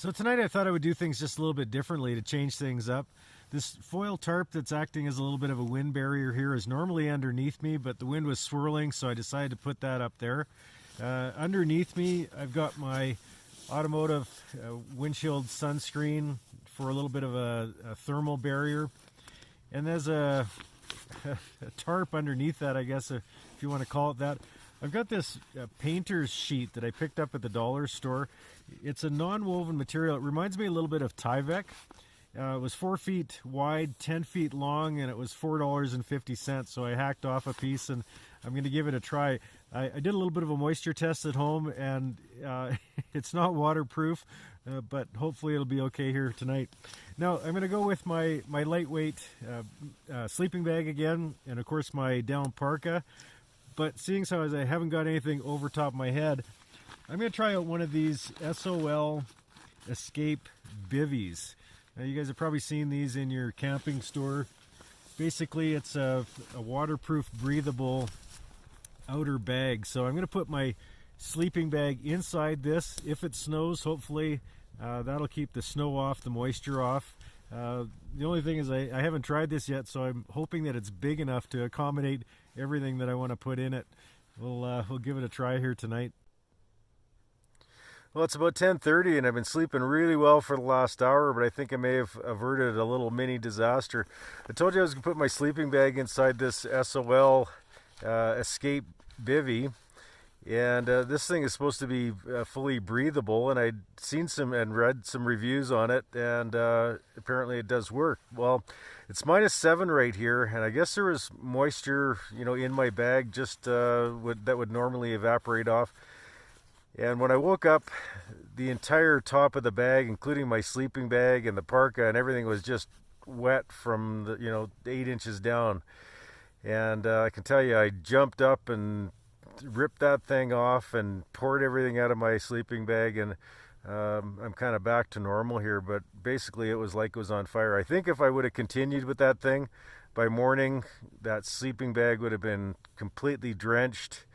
So tonight I thought I would do things just a little bit differently to change things up. This foil tarp that's acting as a little bit of a wind barrier here is normally underneath me, but the wind was swirling, so I decided to put that up there. Underneath me, I've got my automotive windshield sunscreen for a little bit of a thermal barrier. And there's a tarp underneath that, I guess, if you want to call it that. I've got this painter's sheet that I picked up at the dollar store. It's a non-woven material. It reminds me a little bit of Tyvek. It was 4 feet wide, 10 feet long, and it was $4.50. So I hacked off a piece, and I'm going to give it a try. I did a little bit of a moisture test at home, and it's not waterproof, but hopefully it'll be okay here tonight. Now, I'm going to go with my lightweight sleeping bag again, and of course my down parka. But seeing as I haven't got anything over top of my head, I'm going to try out one of these S.O.L. Escape Bivvies. Now, you guys have probably seen these in your camping store. Basically, it's a waterproof, breathable outer bag. So I'm going to put my sleeping bag inside this. If it snows, hopefully that'll keep the snow off, the moisture off. The only thing is I haven't tried this yet, so I'm hoping that it's big enough to accommodate everything that I want to put in it. We'll give it a try here tonight. Well, it's about 10:30 and I've been sleeping really well for the last hour, but I think I may have averted a little mini disaster. I told you I was going to put my sleeping bag inside this S.O.L. Escape Bivvy, and this thing is supposed to be fully breathable, and I'd seen some and read some reviews on it, and apparently it does work. Well, it's -7 right here, and I guess there was moisture, in my bag just that would normally evaporate off. And when I woke up, the entire top of the bag, including my sleeping bag and the parka and everything, was just wet from the 8 inches down. And I can tell you, I jumped up and ripped that thing off and poured everything out of my sleeping bag, and I'm kind of back to normal here. But basically, it was like it was on fire. I think if I would have continued with that thing, by morning, that sleeping bag would have been completely drenched.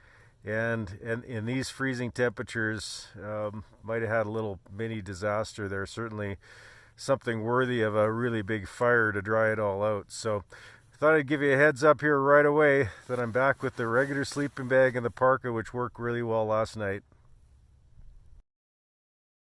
And in these freezing temperatures, might have had a little mini disaster there. Certainly something worthy of a really big fire to dry it all out. So I thought I'd give you a heads up here right away that I'm back with the regular sleeping bag and the parka, which worked really well last night.